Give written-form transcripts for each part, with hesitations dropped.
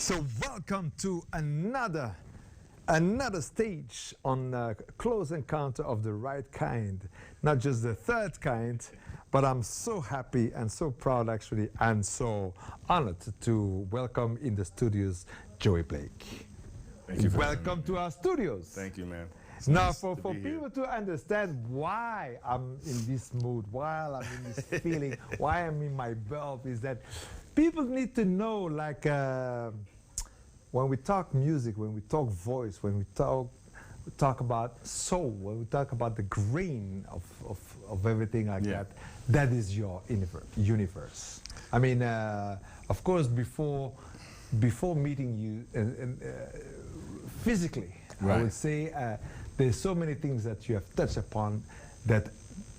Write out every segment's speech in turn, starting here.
So welcome to another stage on Close Encounter of the Right Kind. Not just the third kind, but I'm so happy and so proud actually and so honored to welcome in the studios Joey Blake. Thank you for welcome to our studios. Thank you, man. It's Now, nice for to be people here. to understand why I'm in this mood, why I'm in this feeling, why I'm in my bulb, is that people need to know, like, when we talk music, when we talk voice, when we talk about soul, when we talk about the grain of everything like Yeah. that is your universe. I mean, of course, before meeting you physically, I Right. would say there's so many things that you have touched upon that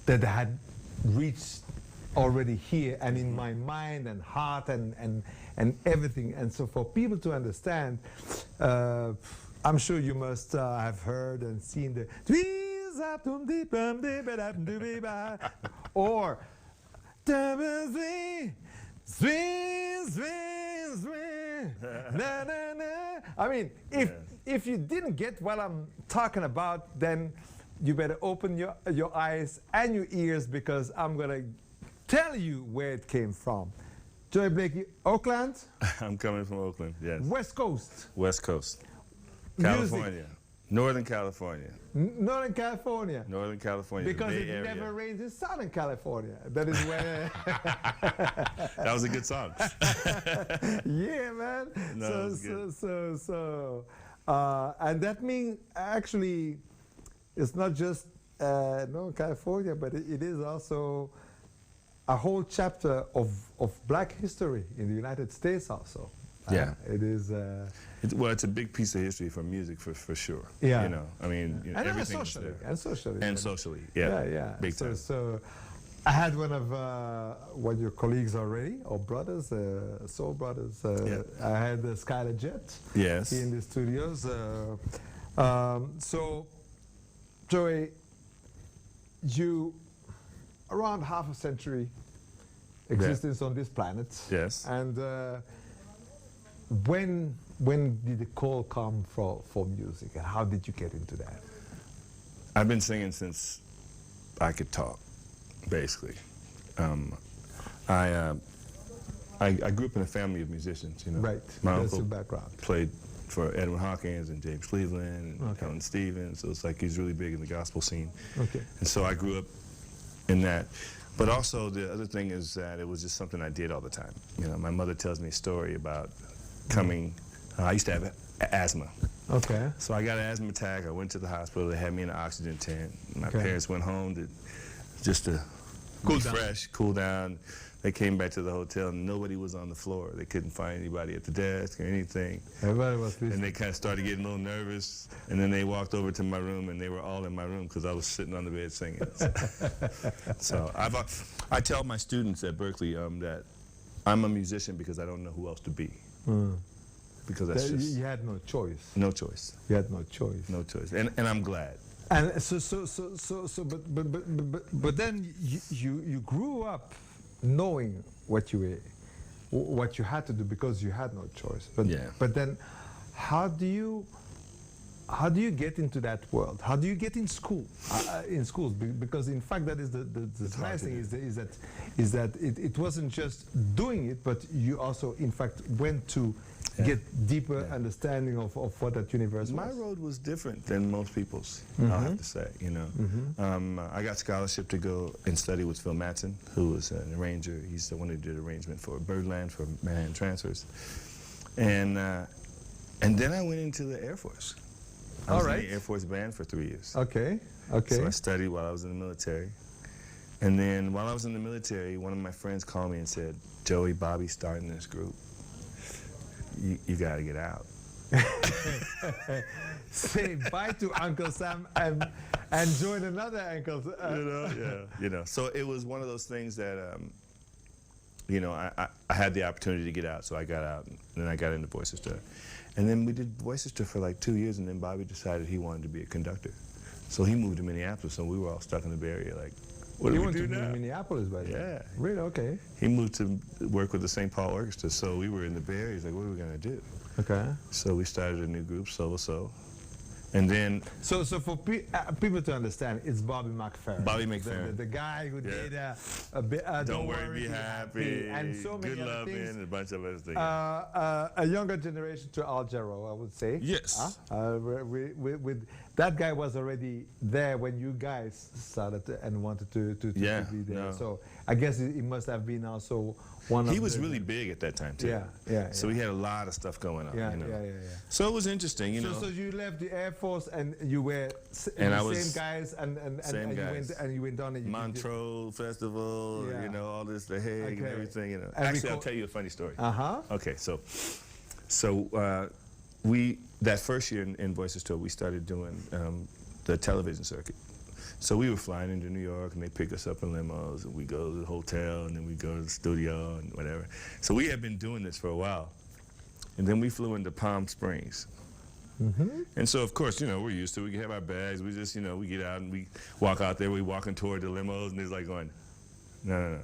had reached already here and in my mind and heart and everything. And so for people to understand, I'm sure you must have heard and seen the or I mean, if you didn't get what I'm talking about, then you better open your eyes and your ears, because I'm gonna tell you where it came from. Joey Blakey, Oakland, I'm coming from Oakland, yes. West Coast, West Coast. Music. California. Northern California. Northern California. Northern California, Because the it Bay Area. never rains in Southern California. That is where. That was a good song. Yeah, man. No, it was good. And that means actually, it's not just Northern California, but it is also a whole chapter of Black history in the United States also. Yeah. It is. Well, it's a big piece of history for music, for sure. Yeah. You know, I mean, you know, And everything is socially. there. And socially. And socially, yeah. Yeah. Big time. So I had one of your colleagues already, or brothers, soul brothers. Yeah. I had Skylar Jet Yes. here in the studios. So, Joey, you around half a century existence on this planet. Yes. And when did the call come for music, and how did you get into that? I've been singing since I could talk, basically. I grew up in a family of musicians, you know. Right. My That's uncle your background. played for Edwin Hawkins and James Cleveland and Okay. Helen Stevens, so it's like he's really big in the gospel scene. Okay. And so I grew up in that. But also the other thing is that it was just something I did all the time. You know, my mother tells me a story about coming, I used to have asthma. Okay. So I got an asthma attack, I went to the hospital, they had me in an oxygen tent. My Okay. parents went home just to refresh, cool down. They came back to the hotel and nobody was on the floor. They couldn't find anybody at the desk or anything. Everybody was And listening. they kind of started getting a little nervous. And then they walked over to my room, and they were all in my room because I was sitting on the bed singing. So I tell my students at Berkeley that I'm a musician because I don't know who else to be. Because that's just You had no choice. no choice. You had no choice. No choice. And I'm glad. And but then you grew up knowing what you had to do because you had no choice. But Yeah. But then, how do you get into that world? How do you get in school? In schools, because in fact that is the nice thing is that it wasn't just doing it, but you also in fact went to get deeper understanding of what that universe My was. road was different than most people's, I'll have to say, you know. I got scholarship to go and study with Phil Mattson, who was an arranger. He's the one who did arrangement for Birdland, for Manhattan Transfers. And then I went into the Air Force. I was in the Air Force Band for 3 years. Okay. So I studied while I was in the military. And then while I was in the military, one of my friends called me and said, Joey, Bobby's starting this group. You got to get out. Say bye to Uncle Sam and join another Uncle. You know. So it was one of those things that, you know, I had the opportunity to get out, so I got out, and then I got into Voicestra. And then we did Voicestra for like 2 years, and then Bobby decided he wanted to be a conductor. So he moved to Minneapolis, so we were all stuck in the Bay Area, like, what do we do now? Minneapolis, by the way. Yeah. Really? Okay. He moved to work with the St. Paul Orchestra, so we were in the Bay Area. He's like, what are we going to do? Okay. So we started a new group, SoVoSó. And then... So for people to understand, it's Bobby McFerrin. Bobby McFerrin. The guy who did Don't Worry, Be Happy, and so many Good other Loving, things. and a bunch of other things. A younger generation to Al Jarreau, I would say. Yes. With that guy was already there when you guys started and wanted to be there. No. So I guess he must have been also one of He was really big at that time, too. Yeah. So we had a lot of stuff going on, Yeah. So it was interesting, you know. So you left the Air Force and you were And I the was same guys and you went down and you Montreux Festival, you know, all this, The Hague and everything, you know. And Actually, I'll tell you a funny story. Uh-huh. Okay, so that first year in Voicestra, we started doing the television circuit. So we were flying into New York, and they pick us up in limos, and we go to the hotel, and then we go to the studio, and whatever. So we had been doing this for a while. And then we flew into Palm Springs. And so, of course, you know, we're used to it. We have our bags. We just, you know, we get out, and we walk out there. We walking toward the limos, and it's like going, no.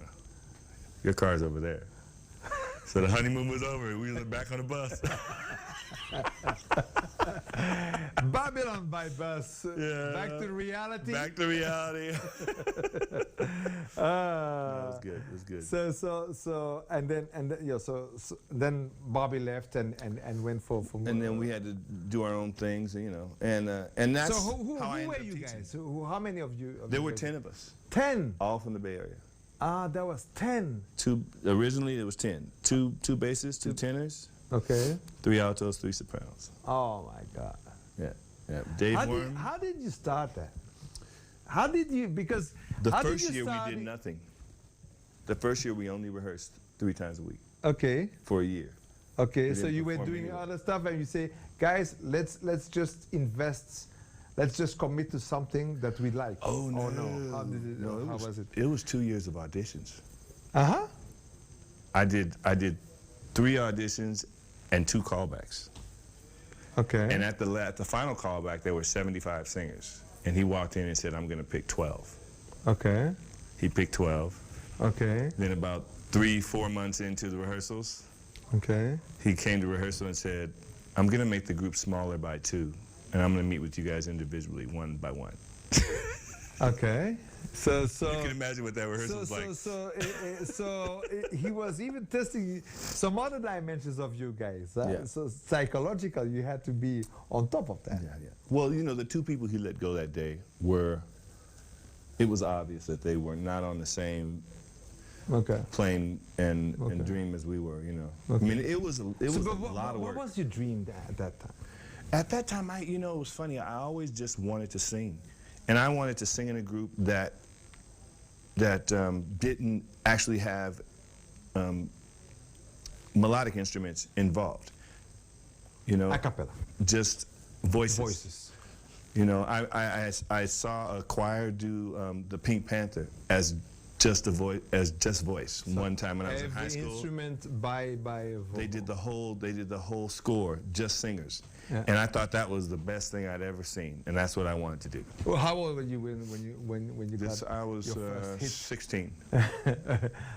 Your car's over there. So the honeymoon was over, and we were back on the bus. Babylon by bus. Yeah. Back to reality. Back to reality. It was good. It was good. So then Bobby left and went for and then we had to do our own things, you know, and that's so who how I were ended up you teaching. guys? How many of you? There were 10 of us. 10. All from the Bay Area. There was 10. Originally it was 10. Two basses, 2 tenors. Okay. 3 altos, 3 sopranos. Oh my God. Yeah. Dave Worm. How did you start that? How did you, because The first year we did nothing. The first year we only rehearsed 3 times a week. Okay. For a year. Okay, We so didn't you were perform doing anywhere. other stuff and you say, guys, let's just invest, let's just commit to something that we like. Oh no. Oh, no. How did it, No, how was it? It was 2 years of auditions. Uh-huh. I did 3 auditions and 2 callbacks. Okay. And at the final callback, there were 75 singers. And he walked in and said, I'm going to pick 12. Okay. He picked 12. Okay. Then about 3-4 months into the rehearsals, Okay. he came to rehearsal and said, I'm going to make the group smaller by 2. And I'm going to meet with you guys individually, 1 by 1. Okay. So You can imagine what that rehearsal was like. So he was even testing some other dimensions of you guys. Yeah. So psychological, you had to be on top of that. Yeah. Well, you know, the 2 people he let go that day it was obvious that they were not on the same Okay. plane and dream as we were, you know. Okay. I mean, it was a lot of work. What was your dream at that time? At that time, it was funny. I always just wanted to sing. And I wanted to sing in a group that didn't actually have melodic instruments involved. You know, A cappella. just voices. Voices. You know, I saw a choir do the Pink Panther as just voice one time when I was in high school. Every instrument by a vocal. They did the whole score, just singers. Yeah. And I thought that was the best thing I'd ever seen, and that's what I wanted to do. Well, how old were you when you got I was your first hit? 16.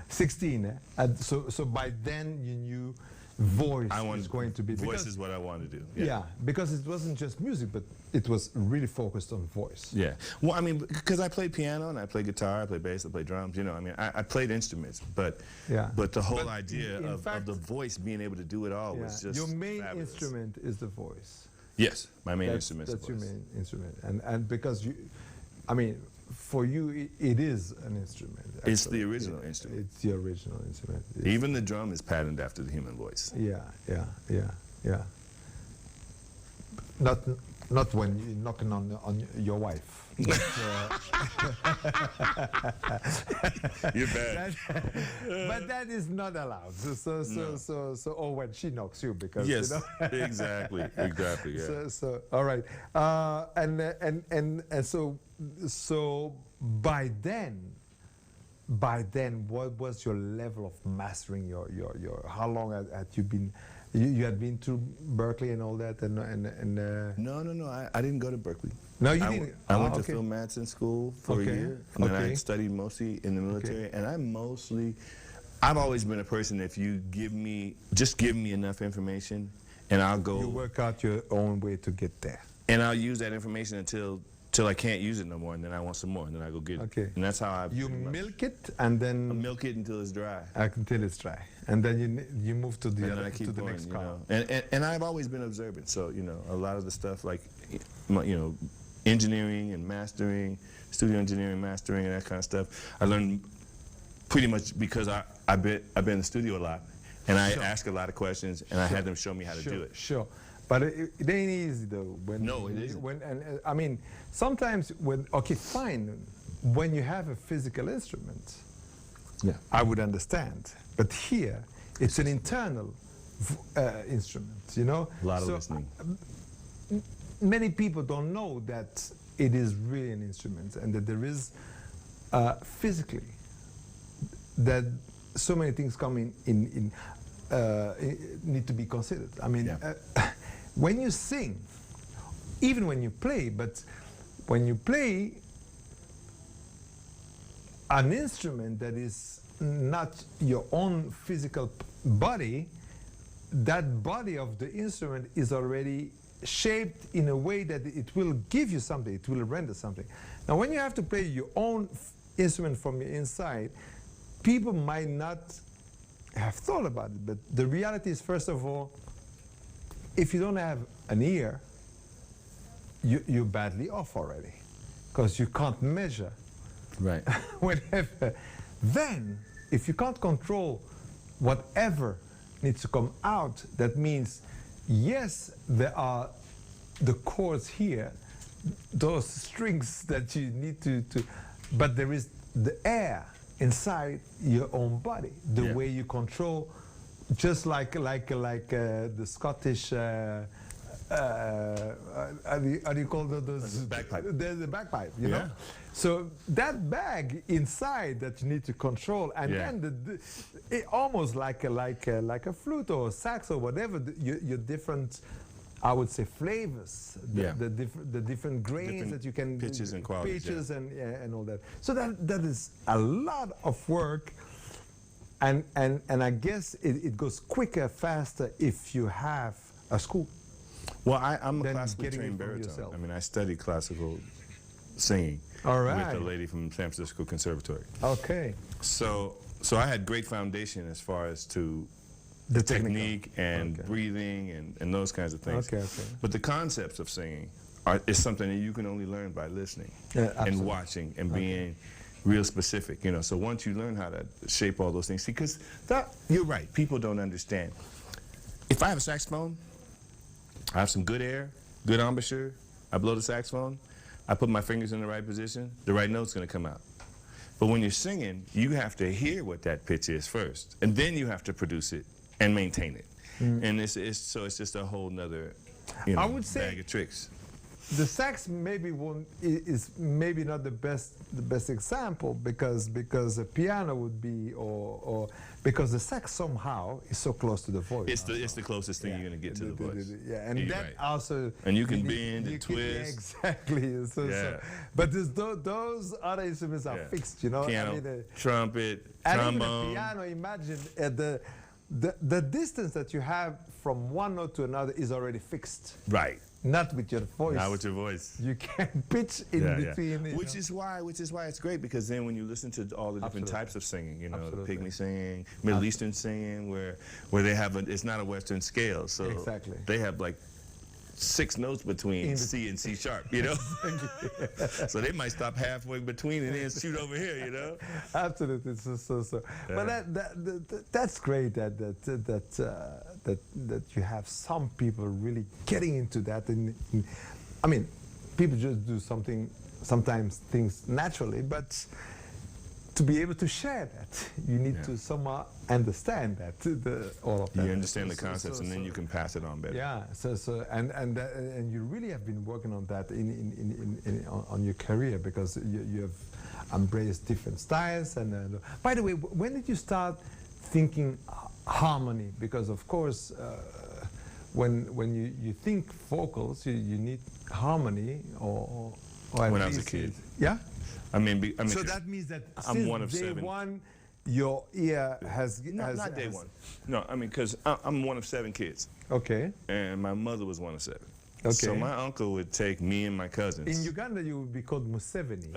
16. And so by then you knew voice was going to be. Voice is what I wanted to do. Yeah, because it wasn't just music, but it was really focused on voice. Yeah. Well, I mean, because I played piano and I played guitar, I played bass, I played drums. You know, I mean, I played instruments, but the whole idea of the voice being able to do it all was just your main fabulous. instrument is the voice. Yes, my main instrument is That's the your voice. main instrument, and because for you it is an instrument. It's the actually. original instrument. It's the original instrument. Even the drum is patterned after the human voice. Yeah. Not when you're knocking on your wife. You're bad. But that is not allowed. So or when she knocks you, because Yes, you know. exactly, yeah. So all right, and so by then, what was your level of mastering your how long had you been? You had been to Berkeley and all that, and No, I didn't go to Berkeley. No, you didn't. I went to Phil Madsen School for a year, and then I Okay. studied mostly in the military. And I've always been a person, if you give me enough information, and I'll go. You work out your own way to get there. And I'll use that information until I can't use it no more, and then I want some more, and then I go get it. Okay. And that's how I. You milk it, and then. I milk it until it's dry. Until it's dry, and then you move to the And other, then I keep to the going, next you column. know. And I've always been observant, so you know, a lot of the stuff like, you know, engineering and mastering, studio engineering, mastering, and that kind of stuff. I learned pretty much because I've been in the studio a lot, and I ask a lot of questions, and I had them show me how to do it. Sure. But it ain't easy though. No, it isn't. And I mean, sometimes okay, fine, when you have a physical instrument, Yeah. I would understand. But here, it's an internal instrument, you know. A lot of listening. Many people don't know that it is really an instrument, and that there is physically that so many things come in need to be considered. I mean. Yeah. When you sing, even when you play, but when you play an instrument that is not your own physical body, that body of the instrument is already shaped in a way that it will give you something, it will render something. Now when you have to play your own instrument from your inside, people might not have thought about it, but the reality is, first of all, if you don't have an ear, you're badly off already, because you can't measure. Right. Whatever. Then, if you can't control whatever needs to come out, that means, yes, there are the chords here, those strings that you need to but there is the air inside your own body, the way you control. Just like the Scottish, how do you call those? Bagpipe. The bagpipe, you know. So that bag inside that you need to control, and then it almost like a flute or a sax or whatever. Your different, I would say, flavors. The different grains that you can pitches and qualities. Pitches and all that. So that is a lot of work. And I guess it goes quicker, faster if you have a school. Well, I'm a classically trained baritone. I mean, I studied classical singing with a lady from San Francisco Conservatory. Okay. So I had great foundation as far as to the technique and breathing and those kinds of things. Okay. But the concepts of singing is something that you can only learn by listening and watching and being real specific, you know. So once you learn how to shape all those things, because you're right, people don't understand. If I have a saxophone, I have some good air, good embouchure, I blow the saxophone, I put my fingers in the right position, the right note's gonna come out. But when you're singing, you have to hear what that pitch is first, and then you have to produce it and maintain it. And it's just a whole nother, you know, I would say bag of tricks. The sax is maybe not the best example, because a piano would be, or because the sax somehow is so close to the voice. It's the closest thing you're gonna get to the voice. And you're that right. also. And you can bend and twist. Exactly. But those other instruments are fixed, you know. Piano, I mean, trumpet, and trombone. even a piano, imagine the distance that you have from one note to another is already fixed. Right. Not with your voice. Not with your voice. You can pitch in between. Which is why it's great, because then when you listen to all the different types of singing, you know, the pygmy singing, Middle Eastern singing, where they have it's not a Western scale, so they have like 6 notes between C and C sharp, you know. So they might stop halfway between and then shoot over here, you know. Absolutely. So. Yeah. But that's great that you have some people really getting into that. I mean, people just do sometimes things naturally, but to be able to share that, you need to somehow understand that. All of that. You understand the concepts, and then you can pass it on better. Yeah. And you really have been working on that on your career, because you have embraced different styles. And by the way, when did you start thinking harmony? Because of course, when you think vocals, you need harmony, or when I was a kid. Yeah. I mean, so that means that I'm since one of day 7. one, your ear has... Not day one. No, I mean, because I'm one of 7 kids. Okay. And my mother was one of 7. Okay. So my uncle would take me and my cousins. In Uganda, you would be called Museveni.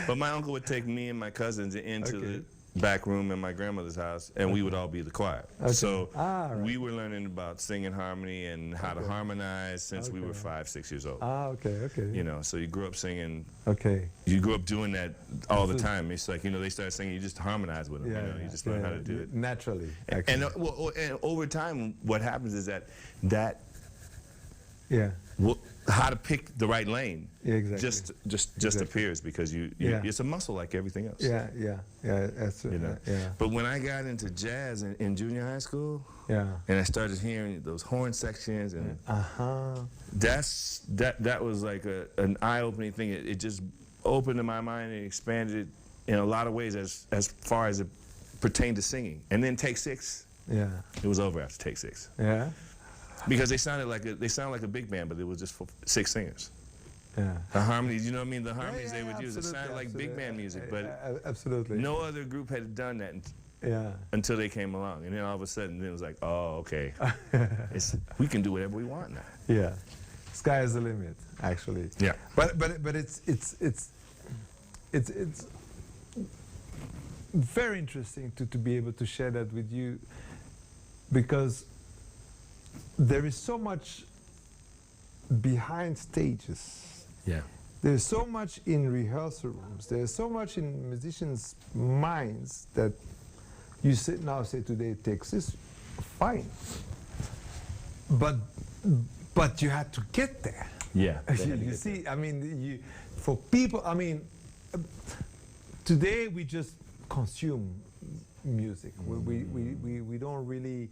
But my uncle would take me and my cousins into the back room in my grandmother's house, and we would all be the choir. Okay. So we were learning about singing harmony and how to harmonize since we were 5, 6 years old. Okay. You know, so you grew up singing. Okay. You grew up doing that all the time. It's like, you know, they started singing, you just harmonize with them. Yeah, you know, you just learn how to do it naturally. And over time, what happens is that how to pick the right lane just appears, because it's a muscle like everything else. That's you know. But when I got into jazz in junior high school, and I started hearing those horn sections, and that was like an eye-opening thing. It just opened my mind and expanded in a lot of ways as far as it pertained to singing. And then take 6, it was over after take 6. Because they sounded like a big band, but it was just for 6 singers. The harmonies, you know what I mean? The harmonies they would use, it sounded like big band music, but no other group had done that until they came along. And then all of a sudden, it was like, oh, okay, we can do whatever we want now. Sky is the limit, actually. But it's very interesting to be able to share that with you, because there is so much behind stages. There's so much in rehearsal rooms. There's so much in musicians' minds that you say today takes this, fine. But you had to get there. You see, I mean, for people, I mean, today we just consume music. We don't really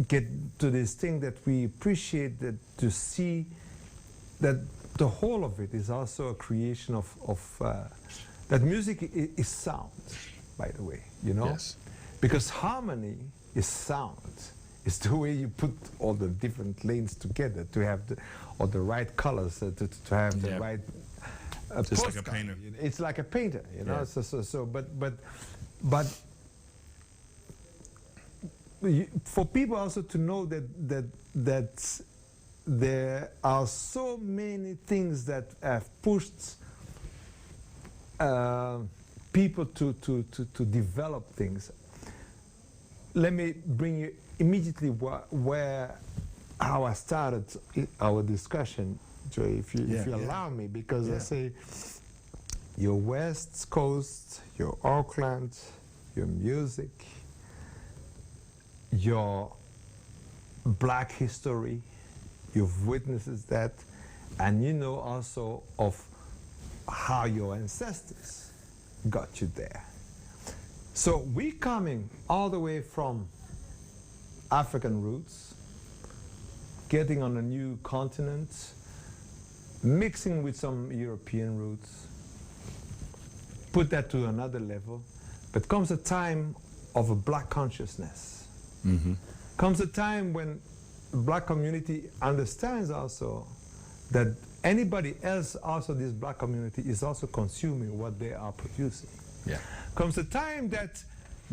get to this thing that we appreciate, that to see that the whole of it is also a creation of that music is sound, by the way, you know? Because harmony is sound. It's the way you put all the different lanes together to have all the right colors, to have the right just like a painter. It's like a painter, you know? But for people also to know that there are so many things that have pushed people to develop things. Let me bring you immediately how I started our discussion, Joey, if you allow me, because I say your West Coast, your Oakland, your music, your black history, you've witnessed that, and you know also of how your ancestors got you there. So we coming all the way from African roots, getting on a new continent, mixing with some European roots, put that to another level, but comes a time of a black consciousness. Comes a time when the black community understands also that anybody else, also this black community, is also consuming what they are producing. Comes a time that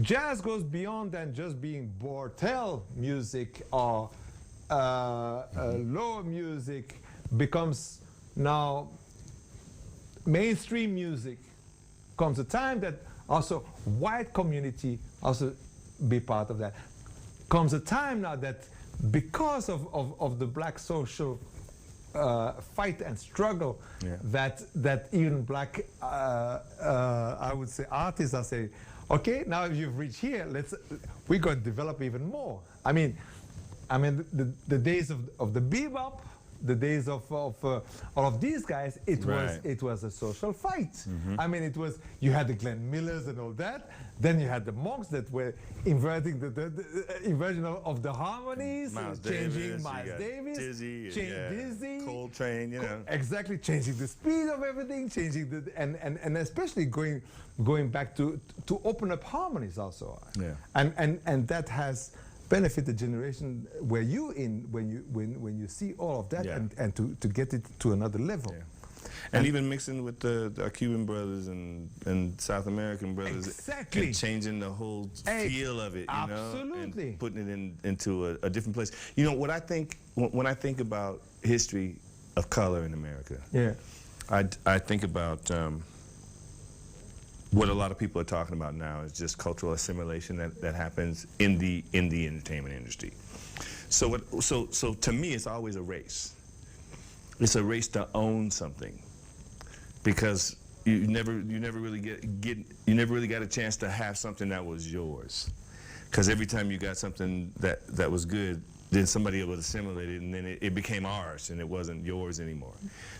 jazz goes beyond than just being bortel music or lower music, becomes now mainstream music. Comes a time that also white community also be part of that. Comes a time now that because of the black social fight and struggle, that even black, I would say, artists are saying, okay, now you've reached here, we're going to develop even more. I mean the days of the bebop, the days of all of these guys, it was a social fight. I mean, it was, you had the Glenn Millers and all that, then you had the monks that were inverting the inversion of the harmonies, changing Miles Davis, Dizzy, Coltrane, you know. Exactly, changing the speed of everything, changing the, and especially going back to open up harmonies also. And that has benefit the generation where you in when you see all of that and to get it to another level. And even mixing with our Cuban brothers and South American brothers. Exactly. And changing the whole feel of it, you know? Absolutely. And putting it into a different place. You know, what I think, when I think about history of color in America, yeah, I think about what a lot of people are talking about now is just cultural assimilation that happens in the entertainment industry. So to me, it's always a race. It's a race to own something, because you never really got a chance to have something that was yours. Because every time you got something that was good, then somebody would assimilate it, and then it became ours, and it wasn't yours anymore.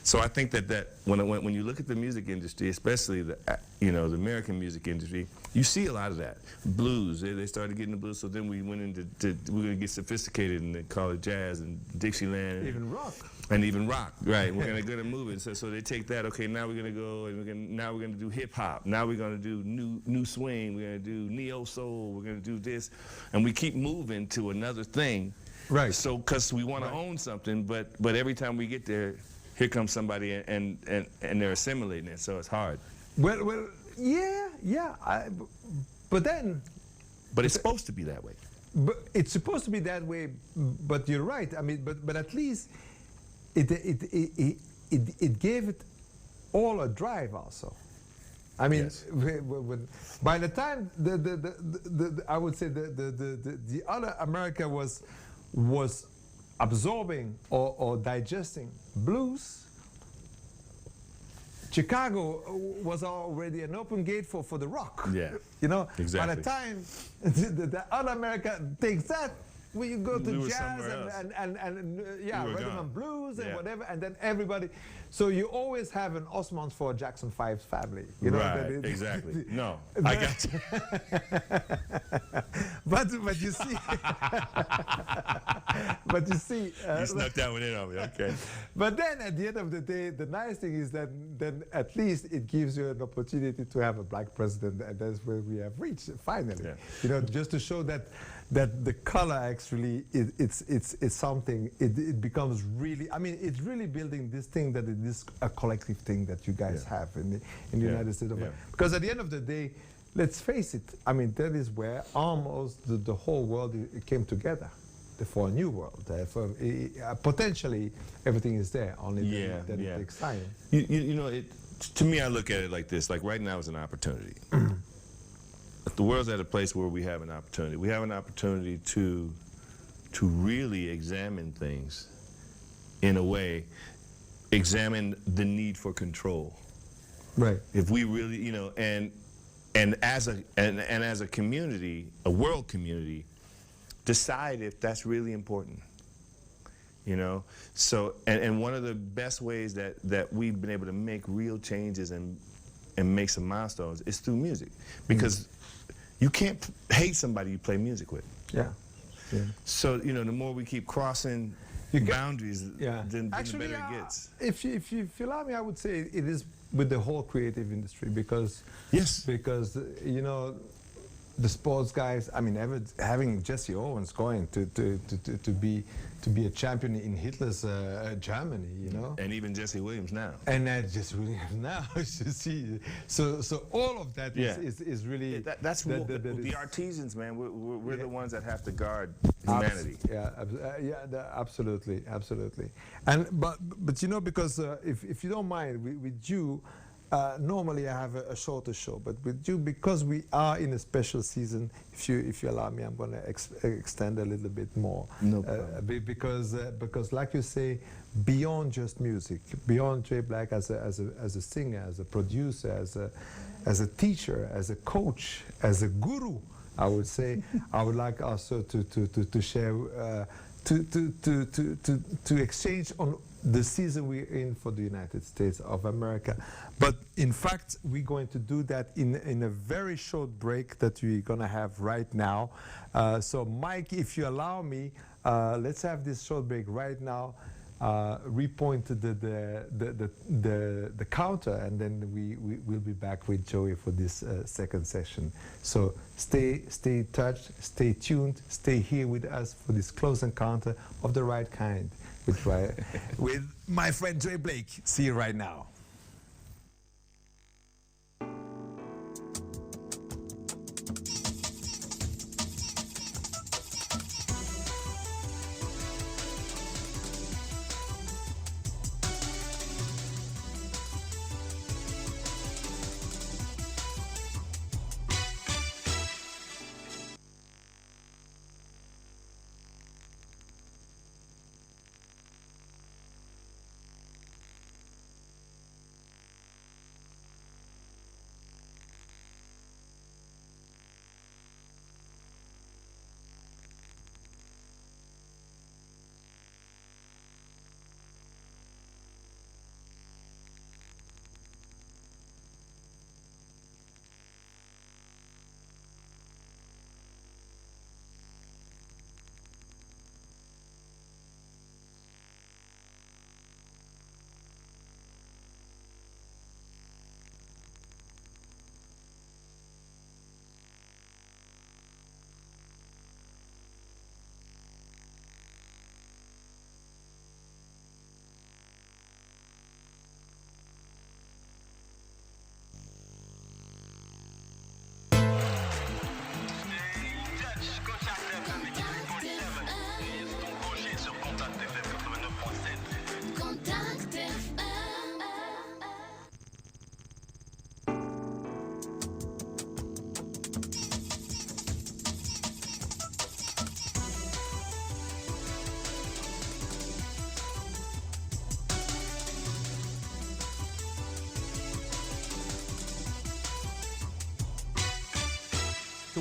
So I think that when you look at the music industry, especially the American music industry, you see a lot of that. Blues, they started getting the blues, so then we went into we're going to get sophisticated and call it jazz and Dixieland. Even rock. And even rock, right? We're going to move it. So they take that. Okay, now we're going to go and now we're going to do hip hop. Now we're going to do new swing. We're going to do neo soul. We're going to do this, and we keep moving to another thing. Right. So, because we want to own something, but every time we get there, here comes somebody and they're assimilating it. So it's hard. Well, yeah. But it's supposed to be that way. But it's supposed to be that way. But you're right. I mean, but at least it gave it all a drive also. I mean, yes. By the time I would say the other America was absorbing or digesting blues, Chicago was already an open gate for the rock. Yeah, you know. exactly. By the time the other America takes that, you go to jazz and rhythm and blues and whatever, and then everybody. So you always have an Osmonds for Jackson 5's family. You know, right, exactly. No, I got you. but you see, you snuck that one in on me. Okay. But then at the end of the day, the nice thing is that then at least it gives you an opportunity to have a black president, and that's where we have reached finally. Yeah. You know, just to show that the color actually it's something. It becomes really. I mean, it's really building this thing that it is a collective thing that you guys have in the United States of America. Because at the end of the day, let's face it. I mean, that is where almost the whole world came together for a new world. Potentially, everything is there. Only that it takes time. You know, to me, I look at it like this. Like right now is an opportunity. The world's at a place where we have an opportunity. We have an opportunity to really examine things in a way, examine the need for control. Right. If we really, you know, and as a community, a world community, decide if that's really important. You know, so and one of the best ways that we've been able to make real changes and make some milestones is through music, because you can't hate somebody you play music with. Yeah. So, you know, the more we keep crossing boundaries, then actually, the better it gets. If you allow me, I would say it is with the whole creative industry, because you know, the sports guys. I mean, having Jesse Owens going to be a champion in Hitler's Germany, you know, and even Jesse Williams now. And Jesse Williams now, you see. So all of that is really that's the artisans, man. We're the ones that have to guard humanity. Absolutely. And but you know, because if you don't mind, with you. Normally I have a shorter show, but with you, because we are in a special season, if you allow me, I'm going to extend a little bit more. No problem. Because like you say, beyond just music, beyond Jay Black as a singer, as a producer, as a teacher, as a coach, as a guru, I would say, I would like also to share, to exchange on the season we're in for the United States of America. But in fact, we're going to do that in a very short break that we're going to have right now. So Mike, if you allow me, let's have this short break right now. Repoint the counter, and then we'll be back with Joey for this second session. So stay touched, stay tuned, stay here with us for this close encounter of the right kind with my friend Joey Blake. See you right now.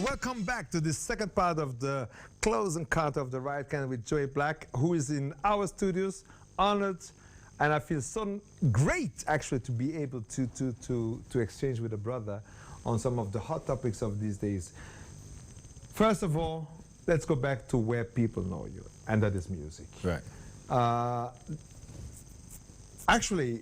So welcome back to the second part of the Close Encounter of the Right Kind with Joey Black, who is in our studios, honored, and I feel so great actually to be able to exchange with a brother on some of the hot topics of these days. First of all, let's go back to where people know you, and that is music. Right. Actually,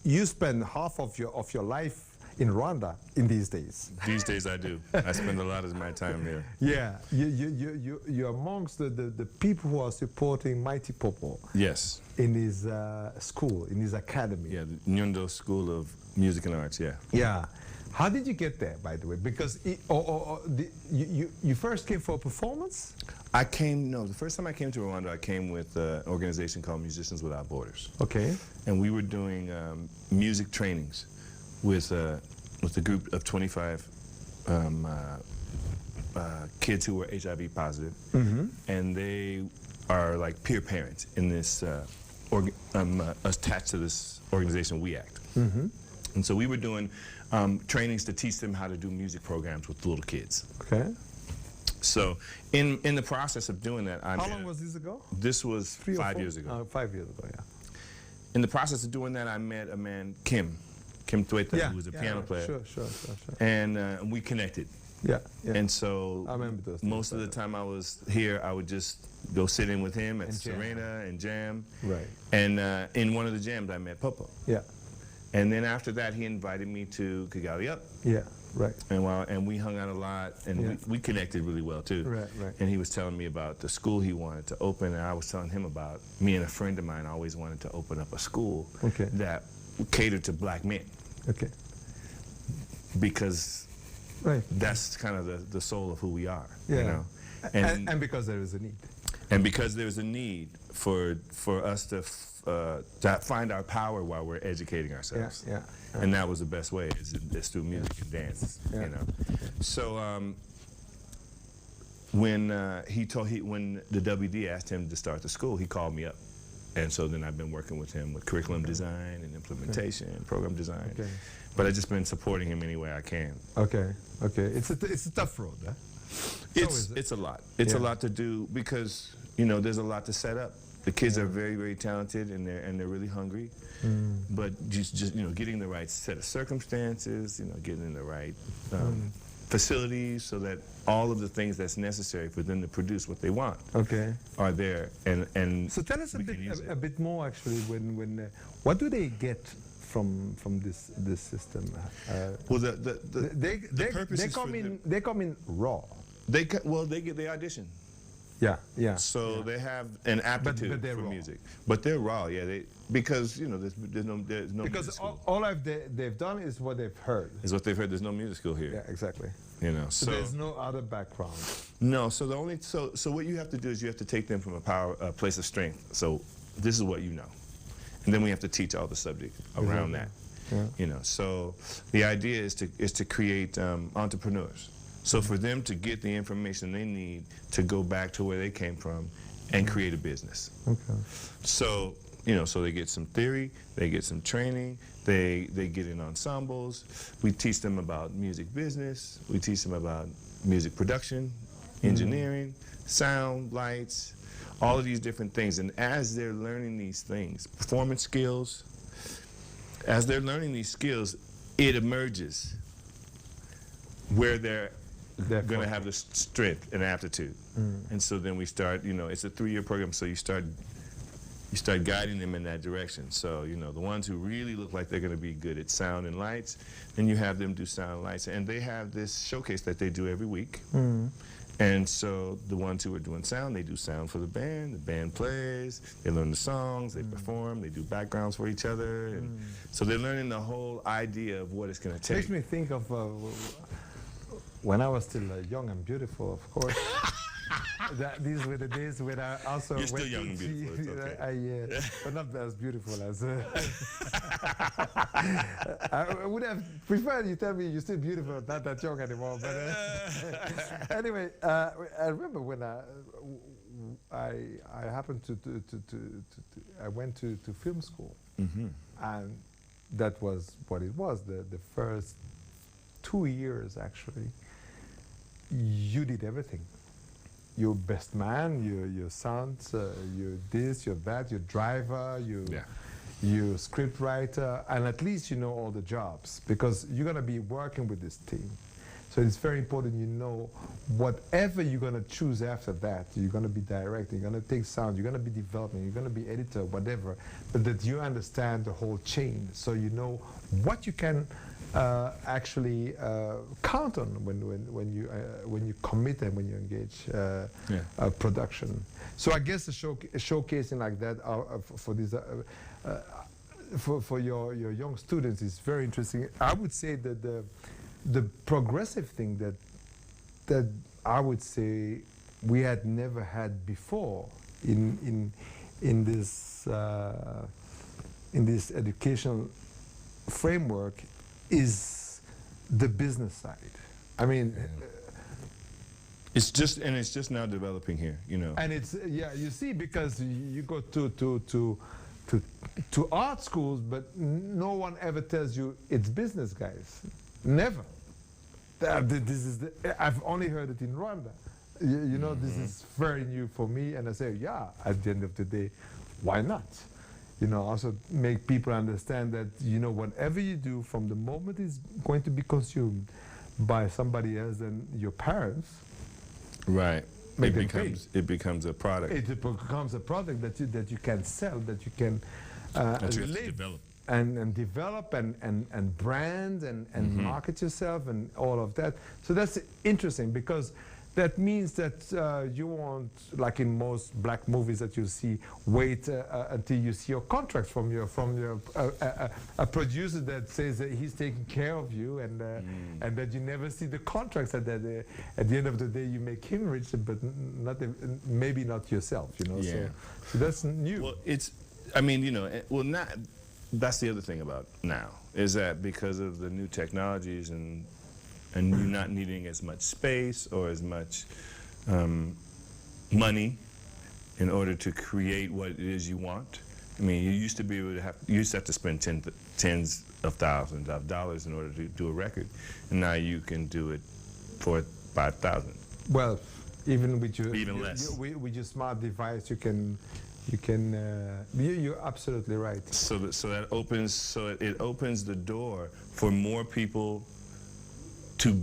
you spend half of your life in Rwanda in these days. These days I do. I spend a lot of my time there. Yeah, you're amongst the people who are supporting Mighty Popo. Yes. In his school, in his academy. Yeah, the Nyundo School of Music and Arts, yeah. Yeah. How did you get there, by the way? Because you first came for a performance? The first time I came to Rwanda, I came with an organization called Musicians Without Borders. Okay. And we were doing music trainings with a group of 25 kids who were HIV positive. Mm-hmm. And they are like peer parents in this, attached to this organization, We Act. Mm-hmm. And so we were doing trainings to teach them how to do music programs with little kids. Okay. So in the process of doing that, How long was this ago? This was 5 years ago. 5 years ago, yeah. In the process of doing that, I met a man, Kim Tweta, who was a piano player. Sure. And we connected. Yeah. And so I remember those most of the time I was here, I would just go sit in with him at And jam. Serena and jam. Right. And in one of the jams, I met Popo. Yeah. And then after that, he invited me to KigaliUp. Yeah, right. And we hung out a lot, and we connected really well too. Right. And he was telling me about the school he wanted to open, and I was telling him about me and a friend of mine always wanted to open up a school that catered to black men. Okay. Because that's kind of the soul of who we are. Yeah. You know? And because there is a need. And because there's a need for us to find our power while we're educating ourselves. Yeah. And that was the best way, is through music and dance. Yeah. You know. So when the WD asked him to start the school, he called me up. And so then I've been working with him with curriculum design and implementation, program design. Okay. But I've just been supporting him any way I can. Okay. It's a tough road, huh? It's a lot. It's a lot to do because, you know, there's a lot to set up. The kids are very, very talented, and they're really hungry. But just you know, getting the right set of circumstances, you know, getting in the right facilities, so that all of the things that's necessary for them to produce what they want are there. And so tell us a bit more actually. When what do they get from this system? Well, the purpose is they come in raw. They audition. Yeah. So they have an aptitude for music, but they're raw. Yeah, because you know there's no because music school. all they've done is what they've heard. Is what they've heard. There's no music school here. Yeah, exactly. You know, so there's no other background. No. So so what you have to do is you have to take them from a place of strength. So this is what you know, and then we have to teach all the subject around that. Yeah. You know, so the idea is to create entrepreneurs. So for them to get the information they need to go back to where they came from and create a business. Okay. So, you know, so they get some theory, they get some training, they get in ensembles. We teach them about music business, we teach them about music production, engineering, sound, lights, all of these different things. And as they're learning these things, performance skills, as they're learning these skills, it emerges where they're going to have the strength and aptitude. And so then we start, you know, it's a 3-year program, so you start guiding them in that direction. So, you know, the ones who really look like they're going to be good at sound and lights, then you have them do sound and lights. And they have this showcase that they do every week. And so the ones who are doing sound, they do sound for the band plays, they learn the songs, they perform, they do backgrounds for each other. And so they're learning the whole idea of what it's going to take. Makes me think of when I was still young and beautiful, of course. These were the days when I also You're still young and beautiful, it's okay. But not as beautiful as... I would have preferred you tell me you're still beautiful, not that young anymore. But anyway, I remember when I happened I went to film school. And that was what it was, the first 2 years actually. you did everything. You're best man, your sound, you're this, you're that, you're driver, you're script writer, and at least you know all the jobs because you're going to be working with this team. So it's very important you know whatever you're going to choose after that. You're going to be directing, you're going to take sound, you're going to be developing, you're going to be editor, whatever, but that you understand the whole chain so you know what you can actually count on when you commit and when you engage production. So I guess a showcasing like that for these for your young students is very interesting. I would say that the progressive thing that I would say we had never had before in this educational framework is the business side. I mean, it's just now developing here, you know. And it's you see, because you go to art schools, but no one ever tells you it's business, guys. Never. This is I've only heard it in Rwanda. You know, this is very new for me, and I say, yeah. At the end of the day, why not? You know, also make people understand that, you know, whatever you do from the moment it's going to be consumed by somebody else than your parents. Right. It becomes a product. It becomes a product that you can sell, that you can develop. And develop and brand and market yourself and all of that. So that's interesting because that means that you won't, like in most black movies that you see, wait until you see your contract from a producer that says that he's taking care of you and that you never see the contracts, and that at the end of the day you make him rich, but maybe not yourself, you know. Yeah. So that's new. Well, that's the other thing about now, is that because of the new technologies and you not needing as much space or as much money in order to create what it is you want. I mean, you used to be able to have to spend tens of thousands of dollars in order to do a record, and now you can do it for $5,000. Well, even with your less. With your smart device, you're absolutely right. So it opens the door for more people to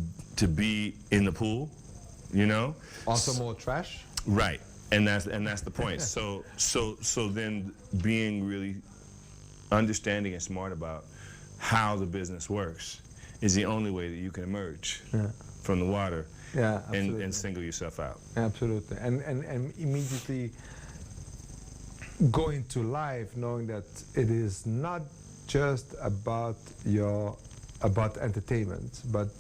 be in the pool, you know. Also more trash. Right, and that's the point. So then being really understanding and smart about how the business works is the only way that you can emerge from the water. Yeah, and single yourself out. Absolutely, and immediately going to live, knowing that it is not just about entertainment, but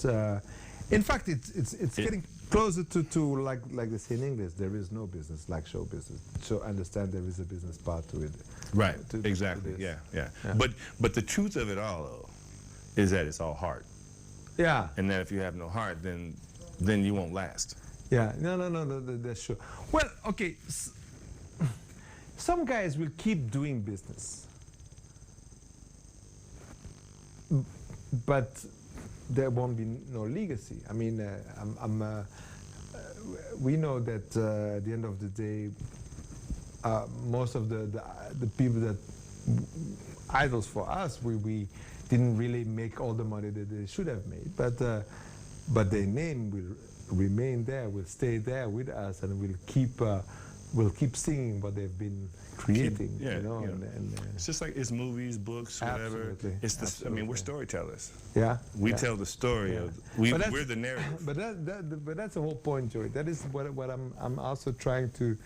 in fact it's getting closer to like they say in English, there is no business like show business. So understand there is a business part to it. Right. Exactly. Yeah. But the truth of it all, though, is that it's all heart. Yeah. And that if you have no heart, then you won't last. Yeah. No, that's true. Well, okay. Some guys will keep doing business, but there won't be no legacy. I mean, we know that at the end of the day, most of the people that idols for us, we didn't really make all the money that they should have made, but their name will remain there, will stay there with us, and we'll keep singing what they've been creating. You know. It's just like it's movies, books, whatever. Absolutely. It's I mean, we're storytellers. Yeah. We tell the story of we're the narrative. But that's the whole point, Joey. That is what I'm also trying to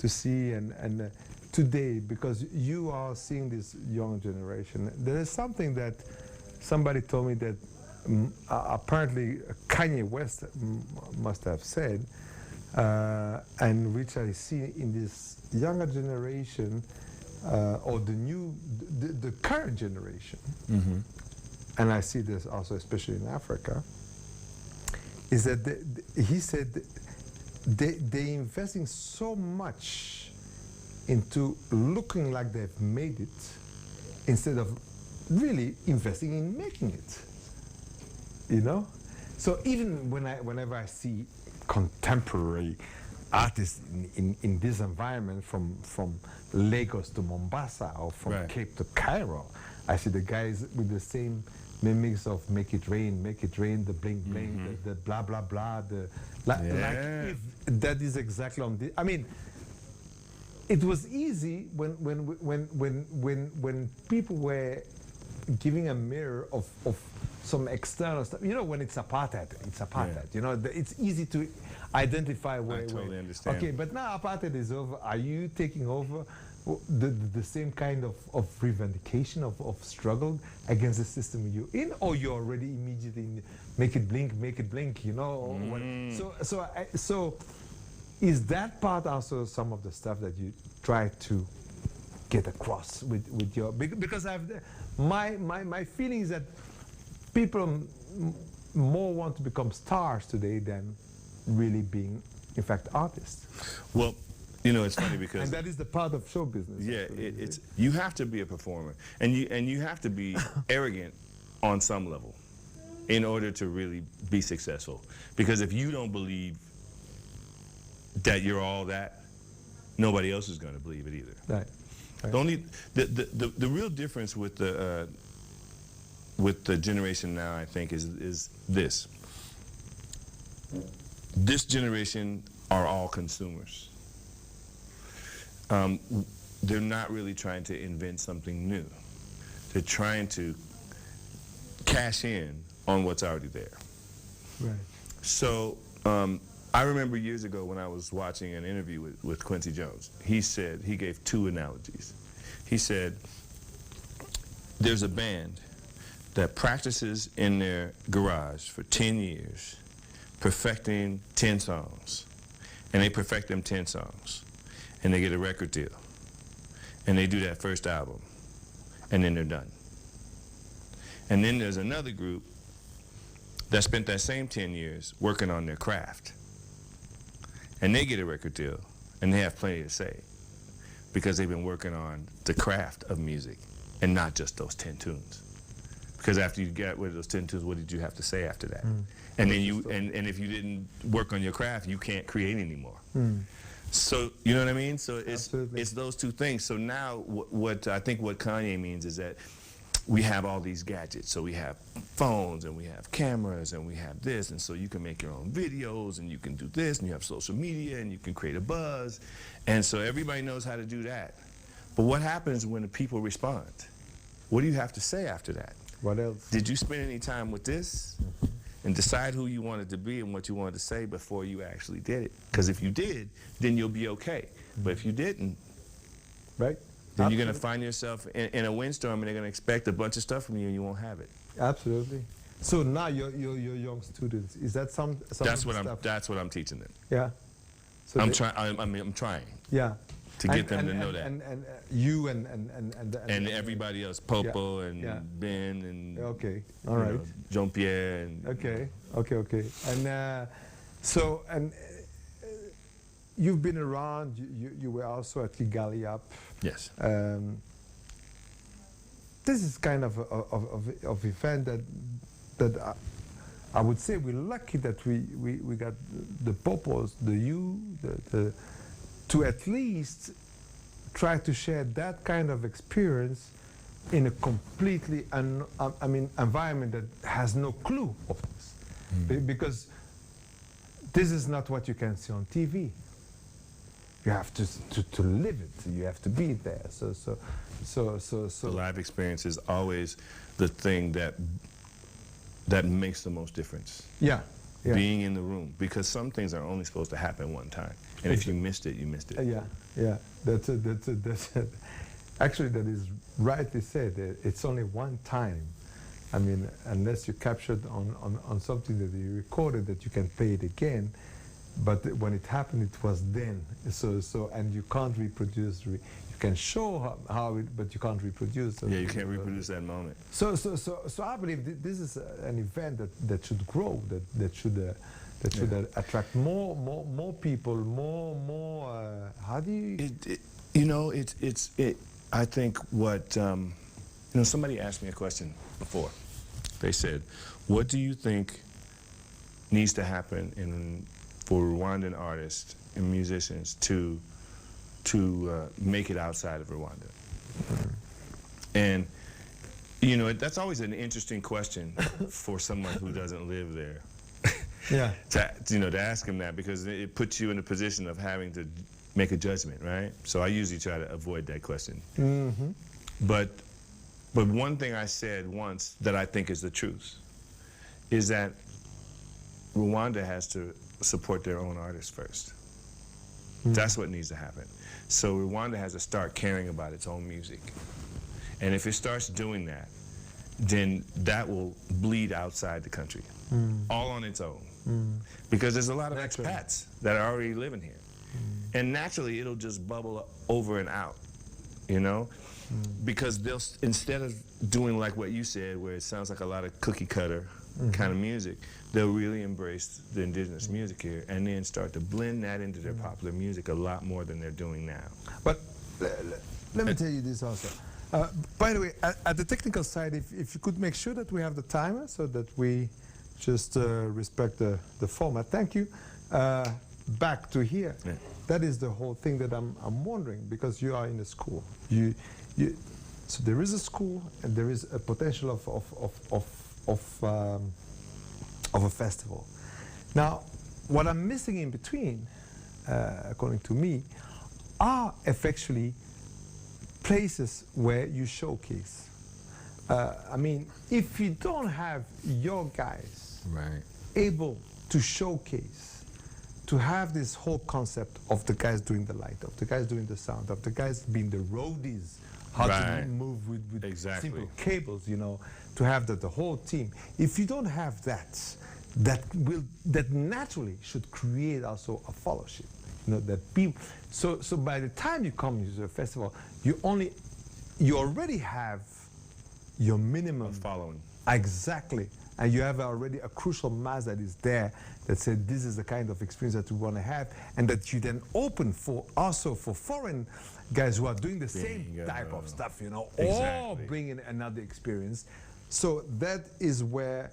see and today, because you are seeing this young generation. There is something that somebody told me that apparently Kanye West must have said. And which I see in this younger generation, or the current generation, and I see this also especially in Africa, is that he said they're investing so much into looking like they've made it instead of really investing in making it, you know? So even whenever I see contemporary artists in this environment, from Lagos to Mombasa or from Right. Cape to Cairo, I see the guys with the same mimics of make it rain, the bling bling, the blah blah blah, like if that is exactly on the. I mean, it was easy when people were giving a mirror of some external stuff. You know, when it's apartheid, it's apartheid. Yeah. You know, it's easy to identify where. I totally understand. Okay, but now apartheid is over. Are you taking over the same kind of revendication of struggle against the system you're in, or you're already immediately in make it blink, you know? So is that part also some of the stuff that you try to get across with your, because my feeling is that people more want to become stars today than really being, in fact, artists. Well, you know, it's funny because and that is the part of show business. yeah, it's you have to be a performer, and you have to be arrogant on some level in order to really be successful. Because if you don't believe that you're all that, nobody else is going to believe it either. Right. The real difference with the generation now, I think, is this. This generation are all consumers. They're not really trying to invent something new. They're trying to cash in on what's already there. Right. So I remember years ago when I was watching an interview with Quincy Jones, he gave two analogies. He said, there's a band that practices in their garage for 10 years, perfecting 10 songs. And they perfect them 10 songs. And they get a record deal. And they do that first album. And then they're done. And then there's another group that spent that same 10 years working on their craft. And they get a record deal. And they have plenty to say. Because they've been working on the craft of music. And not just those 10 tunes. Because after you got rid of those 10 tunes, what did you have to say after that? And then and if you didn't work on your craft, you can't create anymore. So, you know what I mean? So it's those two things. So now what I think what Kanye means is that we have all these gadgets. So we have phones and we have cameras and we have this, and so you can make your own videos and you can do this, and you have social media and you can create a buzz. And so everybody knows how to do that. But what happens when the people respond? What do you have to say after that? What else? Did you spend any time with this? And decide who you wanted to be and what you wanted to say before you actually did it. Because if you did, then you'll be okay. But if you didn't, right, then you're going to find yourself in a windstorm, and they're going to expect a bunch of stuff from you, and you won't have it. Absolutely. So now your young students, is that some That's of the what stuff? that's what I'm teaching them. Yeah. So I'm trying. Yeah. To get them to know that. And you and everybody else, Popo and Ben and okay, all right, Jean Pierre and okay, and so you've been around. You were also at KigaliUp. Yes. This is kind of event that I would say we're lucky that we got the Popos, the to at least try to share that kind of experience in a completely environment that has no clue of this. Because this is not what you can see on TV. You have to live it. You have to be there. So the live experience is always the thing that makes the most difference. Yeah. Being in the room, because some things are only supposed to happen one time, and if you missed it, you missed it. Yeah. That's it. Actually, that is rightly said. It's only one time. I mean, unless you captured on something that you recorded, that you can play it again. But when it happened, it was then. So and you can't reproduce. You can show how it, but you can't reproduce. Yeah, you can't reproduce that moment. So I believe this is an event that should grow. That should attract more people. More. How do you? I think what somebody asked me a question before. They said, "What do you think needs to happen for Rwandan artists and musicians to make it outside of Rwanda. And you know, that's always an interesting question for someone who doesn't live there. Yeah. To ask him that, because it puts you in a position of having to make a judgment, right? So I usually try to avoid that question. Mm-hmm. But one thing I said once that I think is the truth is that Rwanda has to support their own artists first. That's what needs to happen. So Rwanda has to start caring about its own music. And if it starts doing that, then that will bleed outside the country, all on its own. Because there's a lot of expats that are already living here. And naturally, it'll just bubble over and out, you know? Because they'll, instead of doing like what you said, where it sounds like a lot of cookie cutter kind of music, they'll really embrace the indigenous music here and then start to blend that into their popular music a lot more than they're doing now. But let me tell you this also. By the way, at the technical side, if you could make sure that we have the timer so that we just respect the format. Thank you. Back to here. Yeah. That is the whole thing that I'm wondering, because you are in a school. So there is a school and there is a potential of a festival. Now, what I'm missing in between, according to me, are effectively places where you showcase. I mean, if you don't have your guys able to showcase, to have this whole concept of the guys doing the light, of the guys doing the sound, of the guys being the roadies, how to move with simple cables, you know, to have the whole team. If you don't have that, that naturally should create also a fellowship. You know, that people. So by the time you come to the festival, you already have your minimum following. Exactly. And you have already a crucial mass that is there that said this is the kind of experience that we want to have, and that you then open for also for foreign guys who are doing the same type of stuff, you know, or bringing another experience. So that is where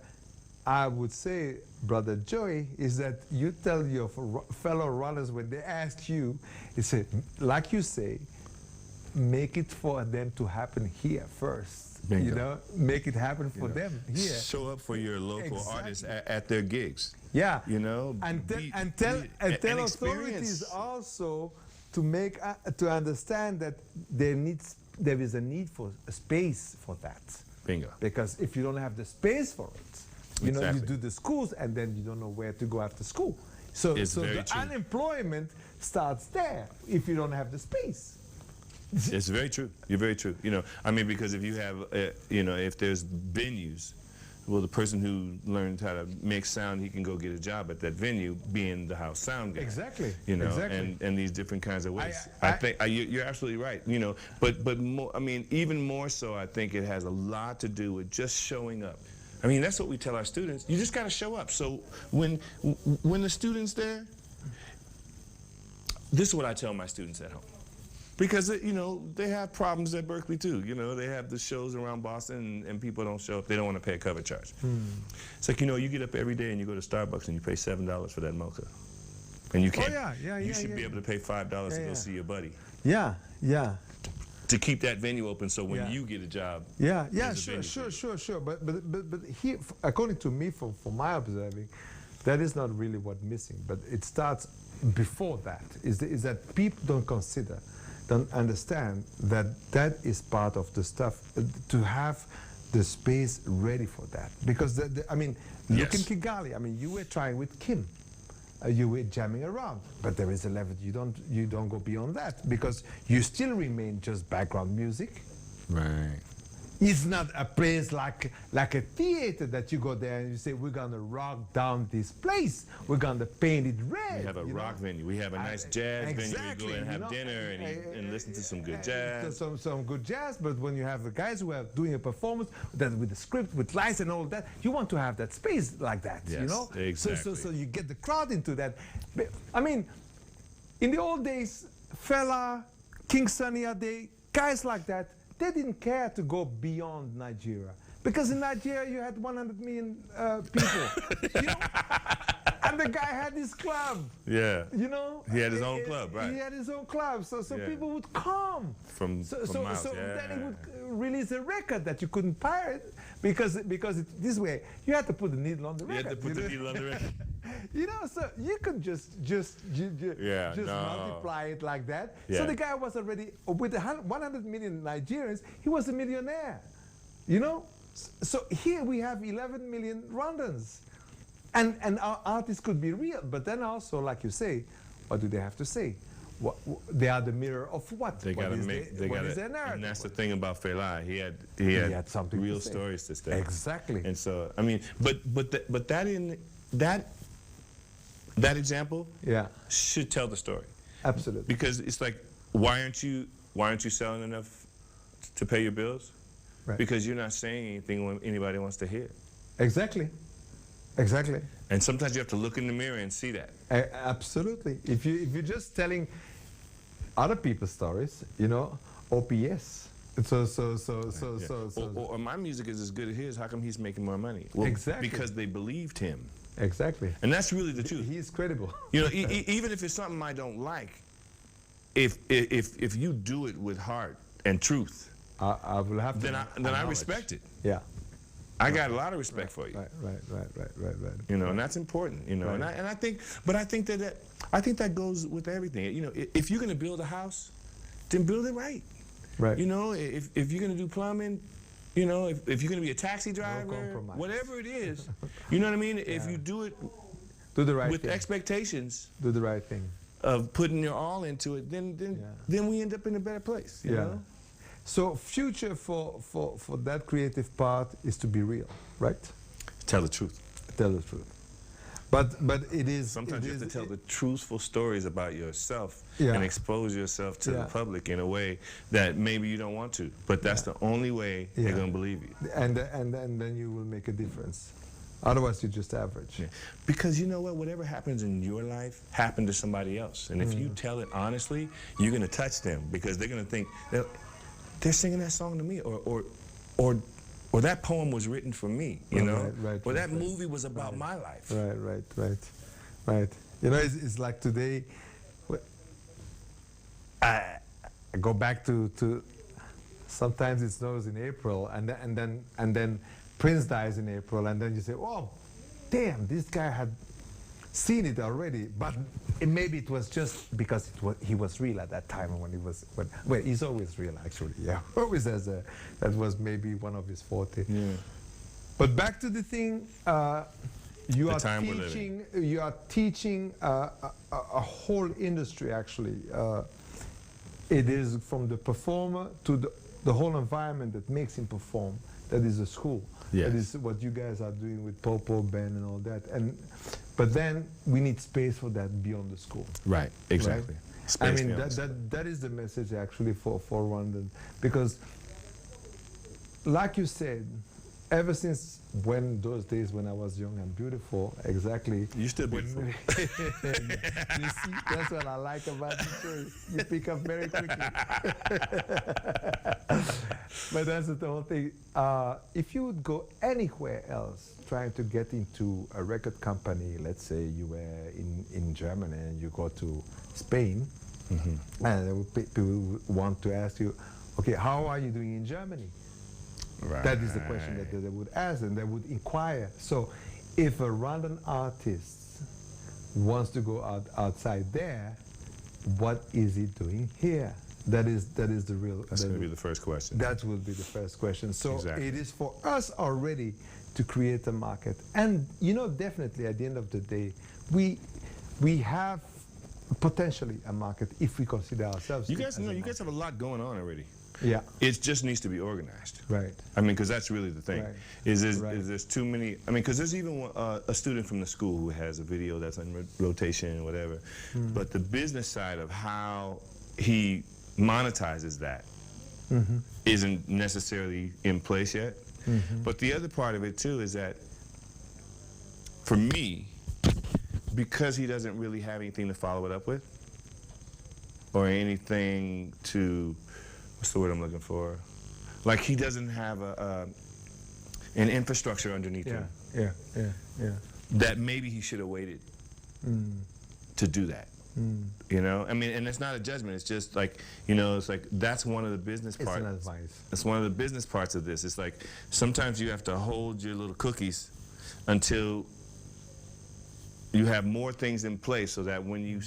I would say, Brother Joey, is that you tell your fellow runners when they ask you, you say, like you say, make it for them to happen here first. Bingo. You know, make it happen for them here. Show up for your local artists at their gigs. Yeah. You know, and tell authorities also to make to understand that there is a need for a space for that. Bingo. Because if you don't have the space for it, you know, you do the schools and then you don't know where to go after school. So the unemployment starts there if you don't have the space. It's very true. You're very true. You know, I mean, because if you have, you know, if there's venues, well, the person who learned how to make sound, he can go get a job at that venue, being the house sound guy. Exactly. You know, and these different kinds of ways. I think you're absolutely right. You know, but more, I mean, even more so, I think it has a lot to do with just showing up. I mean, that's what we tell our students. You just got to show up. So when the student's there, this is what I tell my students at home. Because, you know, they have problems at Berkeley, too. You know, they have the shows around Boston, and people don't show up. They don't want to pay a cover charge. It's like, you know, you get up every day and you go to Starbucks and you pay $7 for that mocha. And you can't. You should be able to pay $5 to go see your buddy. Yeah. To keep that venue open so when you get a job. Sure. But here, according to me, from my observing, that is not really what's missing. But it starts before that, is that people don't understand that that is part of the stuff, to have the space ready for that. Because, I mean, look in Kigali, I mean, you were trying with Kim. You were jamming around, but there is a level you don't go beyond that, because you still remain just background music. Right. It's not a place like a theater that you go there and you say, we're gonna rock down this place. We're gonna paint it red. We have a rock venue. We have a nice jazz venue. We go and have dinner and listen to some good jazz. Some good jazz, but when you have the guys who are doing a performance with the script, with lights and all that, you want to have that space like that, you know? Exactly. So you get the crowd into that. I mean, in the old days, Fela, King Sunny Ade, guys like that, they didn't care to go beyond Nigeria, because in Nigeria you had 100 million people. You know? the guy had his club. Yeah. You know, He had his own club, right? He had his own club, so Yeah. people would come From miles, so yeah. then he would release a record that you couldn't pirate because this way you had to put the needle on the record. You had to put the needle on the record. You know, so you could just multiply it like that. Yeah. So the guy was already with 100 million Nigerians. He was a millionaire. You know, so here we have 11 million Rwandans. And our artists could be real, but then also, like you say, what do they have to say? They are the mirror of what? They got to make. They got to. narrative? And that's the thing about Fela. He had something real to say. stories to say. Exactly. And so, I mean, but that example, yeah, should tell the story. Absolutely. Because it's like, why aren't you selling enough to pay your bills? Right. Because you're not saying anything when anybody wants to hear. Exactly. Exactly. And sometimes you have to look in the mirror and see that. Absolutely. If you're just telling other people's stories, you know, OPS. Or my music is as good as his. How come he's making more money? Well, exactly. Because they believed him. Exactly. And that's really the truth. He's credible. You know, even if it's something I don't like, if you do it with heart and truth, I will have to. Then I respect it. Yeah. I got a lot of respect for you. Right. You know, and that's important. You know, Right. and I think that goes with everything. You know, if you're gonna build a house, then build it right. Right. You know, if you're gonna do plumbing, you know, if you're gonna be a taxi driver, compromise. whatever it is, you know what I mean. If you do it do the right with thing. expectations, Do the right thing. of putting your all into it, then we end up in a better place. You know? So future for that creative part is to be real, right? Tell the truth. Tell the truth. But it is sometimes you have to tell the truthful stories about yourself Yeah. and expose yourself to the Yeah. public in a way that maybe you don't want to, but that's the only way they're Yeah. gonna believe you. And then you will make a difference. Otherwise, you're just average. Yeah. Because you know what? Whatever happens in your life happened to somebody else, and if you tell it honestly, you're gonna touch them because they're gonna think they're singing that song to me, or that poem was written for me, you know, or that movie was about my life. Right. You know, it's like today. I go back to sometimes it snows in April, and then Prince dies in April, and then you say, "Oh, damn, this guy had seen it already." But maybe it was just because he was real at that time when he's always real actually. Yeah, always has that was maybe one of his forte. Yeah. But back to the thing, you are teaching a whole industry actually. It is from the performer to the whole environment that makes him perform. That is a school. Yes. That is what you guys are doing with Popo, Ben, and all that. But then we need space for that beyond the school. Right. Exactly. Right? Space I mean, beyond the school. that is the message actually for Rwandan, because, like you said, ever since those days when I was young and beautiful, exactly. You're still beautiful. You see, that's what I like about you too. You pick up very quickly. But that's the whole thing. If you would go anywhere else trying to get into a record company, let's say you were in Germany and you go to Spain, and people would want to ask you, okay, how are you doing in Germany? Right. That is the question that they would ask, and they would inquire. So if a Rwandan artist wants to go outside there, what is he doing here? That is the real... That's going to be the first question. That will be the first question. So Exactly. it is for us already to create a market. And, you know, definitely at the end of the day, we have potentially a market if we consider ourselves... You guys have a lot going on already. Yeah. It just needs to be organized. Right. I mean, because that's really the thing. Right. Is there's too many... I mean, because there's even a student from the school who has a video that's on rotation or whatever. But the business side of how he monetizes that isn't necessarily in place yet. But the other part of it, too, is that for me, because he doesn't really have anything to follow it up with or anything to... What's the word I'm looking for? Like he doesn't have an infrastructure underneath him. Yeah. That maybe he should have waited to do that. You know, I mean, and it's not a judgment. It's just like, you know, it's like that's one of the business parts. It's an advice. That's one of the business parts of this. It's like sometimes you have to hold your little cookies until you have more things in place, so that when you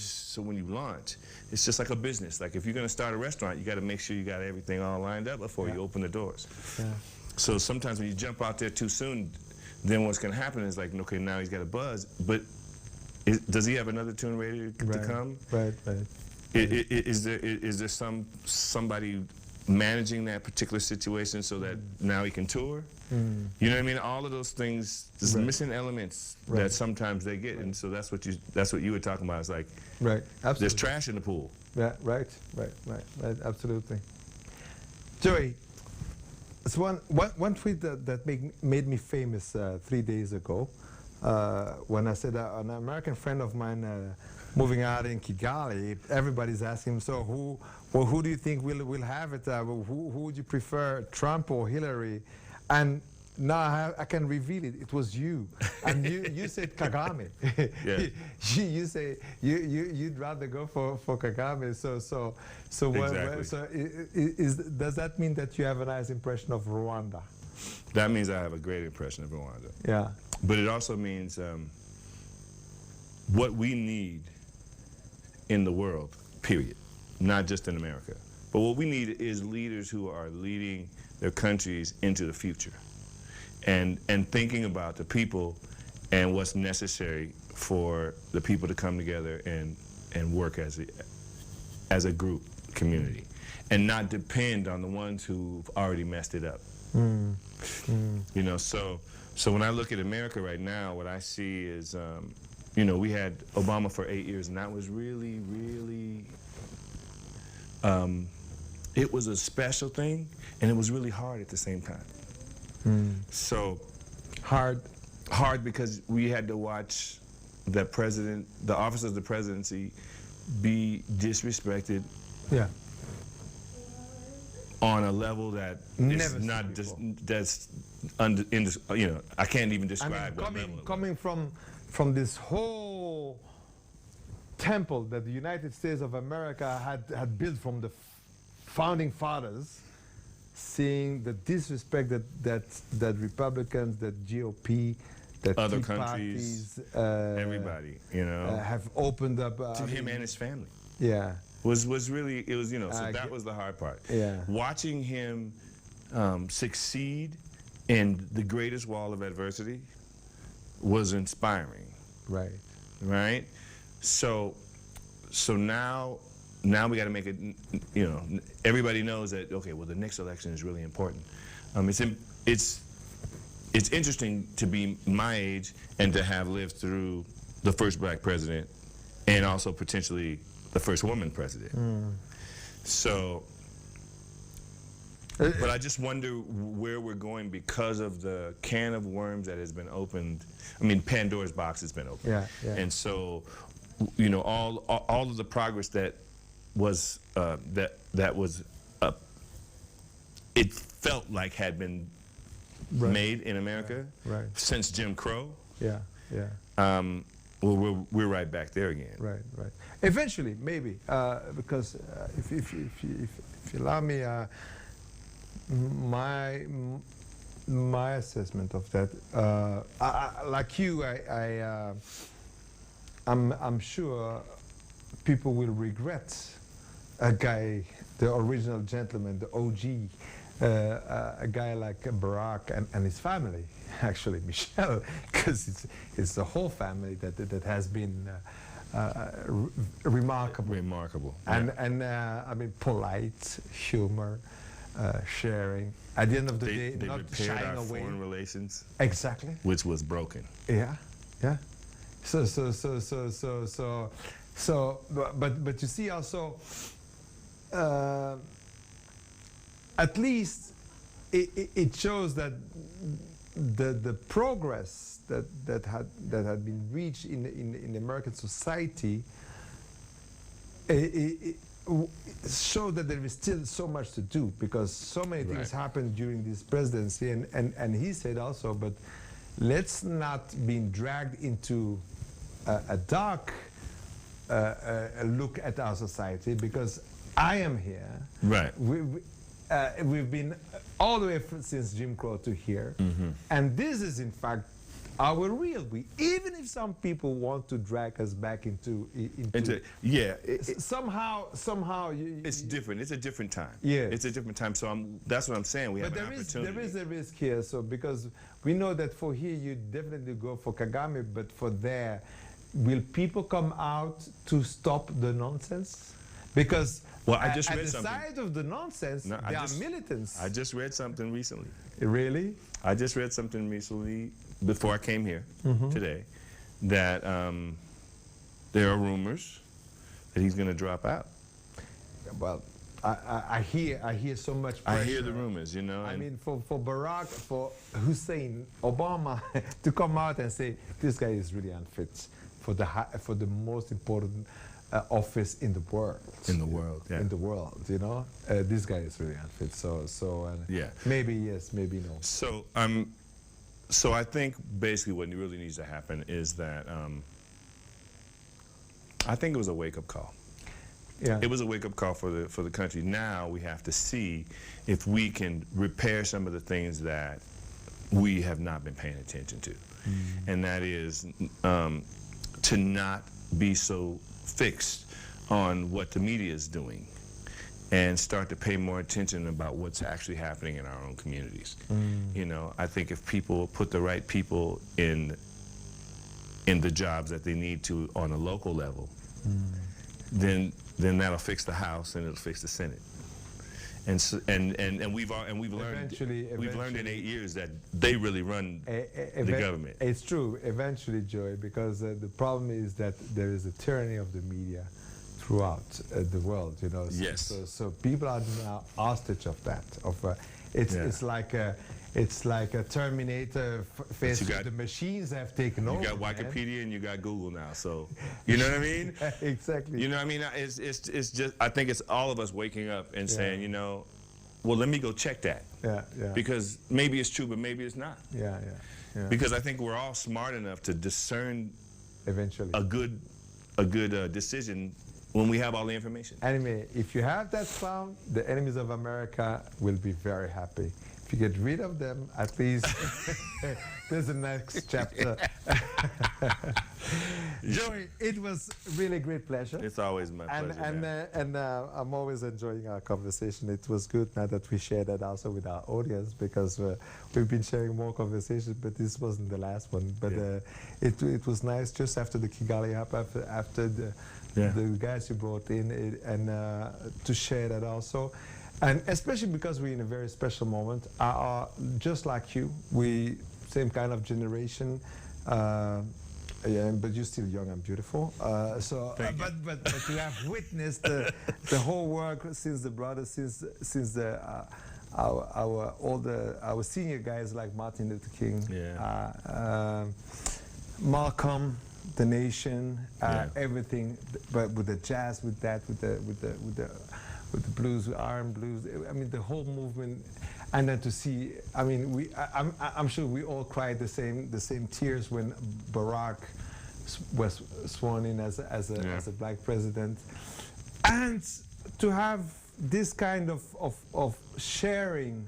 launch, it's just like a business. Like if you're going to start a restaurant, you got to make sure you got everything all lined up before you open the doors. Yeah. So sometimes when you jump out there too soon, then what's going to happen is like, okay, now he's got a buzz, but does he have another tune ready to come? Right. Is there somebody managing that particular situation so that now he can tour? You know what I mean? All of those things, there's missing elements that sometimes they get, and so that's what you were talking about. It's like, absolutely. There's trash in the pool. Yeah, right, absolutely. Joey, it's one tweet that made me famous 3 days ago. When I said an American friend of mine moving out in Kigali, everybody's asking him, so who do you think will have it? Who would you prefer, Trump or Hillary? And now I can reveal it. It was you, and you said Kagame. Yeah. You say you'd rather go for Kagame. So exactly. Does that mean that you have a nice impression of Rwanda? That means I have a great impression of Rwanda. Yeah. But it also means what we need in the world, period, not just in America. But what we need is leaders who are leading their countries into the future and thinking about the people and what's necessary for the people to come together and work as a group, community, and not depend on the ones who've already messed it up. You know, so when I look at America right now, what I see is, you know, we had Obama for 8 years, and that was really, really, it was a special thing, and it was really hard at the same time. So hard because we had to watch the president, the office of the presidency, be disrespected. Yeah. On a level that is not just you know, I can't even describe. I mean, coming from this whole temple that the United States of America had built from the founding fathers, seeing the disrespect that Republicans, that GOP, that other countries, everybody, you know, have opened up to him and his family. Yeah. Was really, it was, you know, so that was the hard part. Yeah. Watching him succeed in the greatest wall of adversity was inspiring. Right. Right? So now we got to make it, you know, everybody knows that, okay, well, the next election is really important. It's interesting to be my age and to have lived through the first black president and also potentially the first woman president. So, but I just wonder where we're going because of the can of worms that has been opened. I mean, Pandora's box has been opened. Yeah. And so, you know, all of the progress that was it felt like had been made in America since Jim Crow. Yeah. Well, we're right back there again. Right. Eventually, maybe, because if you allow me, my assessment of that, like you, I'm sure people will regret a guy, the original gentleman, the OG, a guy like Barack and his family, actually Michelle, because it's the whole family that has been remarkable. And I mean, polite, humor, sharing. At the end of the day, they not repaired shying our away. Foreign relations. Exactly. Which was broken. Yeah. So, but you see also, at least it shows that the progress that had been reached in American society, it showed that there is still so much to do, because so many things happened during this presidency, and he said also, but let's not be dragged into a dark look at our society, because I am here. Right. We've been all the way since Jim Crow to here, and this is in fact our real we. Even if some people want to drag us back into yeah, somehow it's different. It's a different time. Yeah, it's a different time. So that's what I'm saying. We have an opportunity. There is a risk here. So because we know that for here you definitely go for Kagame, but for there, will people come out to stop the nonsense? Because well, I just read at the something. side of the nonsense, there are militants. I just read something recently. Really? I just read something recently before I came here today that there are rumors that he's going to drop out. Well, I hear so much pressure. I hear the rumors, you know. I mean, for Barack, for Hussein, Obama to come out and say this guy is really unfit for the most important office in the world. In the world, yeah. In the world, you know, this guy is really unfit. So yeah. Maybe yes, maybe no. So I think basically what really needs to happen is that I think it was a wake-up call. Yeah. It was a wake-up call for the country. Now we have to see if we can repair some of the things that we have not been paying attention to, and that is to not be so fixed on what the media is doing and start to pay more attention about what's actually happening in our own communities. You know, I think if people put the right people in the jobs that they need to on a local level, then that'll fix the House and it'll fix the Senate. And so, and we've learned in 8 years that they really run the government. It's true, eventually, Joey, because the problem is that there is a tyranny of the media throughout the world, you know. So, yes. So people are now hostage of that. It's like a Terminator face. The machines have taken over. You got Wikipedia and you got Google now, so you know what I mean? Exactly. You know what I mean? It's just I think it's all of us waking up and saying, you know, well, let me go check that. Yeah. Because maybe it's true, but maybe it's not. Yeah. Because I think we're all smart enough to discern eventually a good decision when we have all the information. Anyway, if you have that sound, the enemies of America will be very happy. If you get rid of them, at least there's the next chapter. Joey, it was really a great pleasure. It's always my pleasure. And I'm always enjoying our conversation. It was good now that we share that also with our audience, because we've been sharing more conversations, but this wasn't the last one. But it was nice just after the KigaliUp, after the guys you brought in, and to share that also. And especially because we're in a very special moment, just like you, we same kind of generation, but you're still young and beautiful. But to have witnessed the whole work since the brothers, since our senior guys like Martin Luther King, Malcolm, the Nation, everything, but with the jazz, with the blues, with R&B blues, I mean the whole movement, and then to see, I mean, I'm sure we all cried the same tears when Barack was sworn in as a black president, and to have this kind of sharing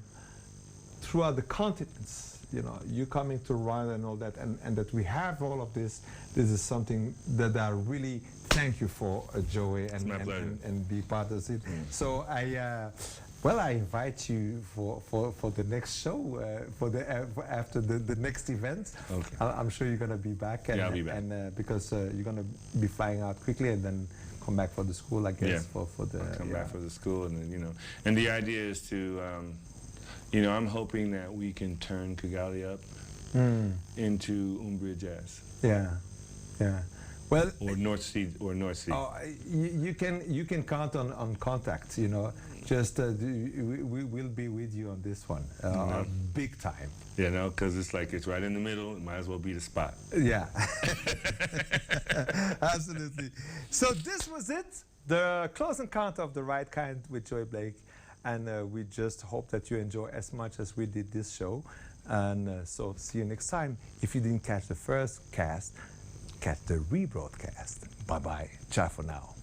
throughout the continents, you know, you coming to Rwanda and all that, and that we have all of this. This is something that I really thank you for, Joey, and be part of it. So I invite you for the next show, after the next event. Okay. I'm sure you're gonna be back. And, I'll be back. And because you're gonna be flying out quickly and then come back for the school, I guess. Yeah. For the I'll come back for the school, and then, you know, and the idea is to, you know, I'm hoping that we can turn KigaliUp into Umbria jazz. Yeah. Well, or North Sea. Oh, you can count on contact. You know, just we will be with you on this one, big time. You know, because it's like it's right in the middle. It might as well be the spot. Yeah, absolutely. So this was it, the Close Encounter of the Right Kind with Joey Blake, and we just hope that you enjoy as much as we did this show. And so see you next time. If you didn't catch the first cast, catch the rebroadcast. Bye-bye. Ciao for now.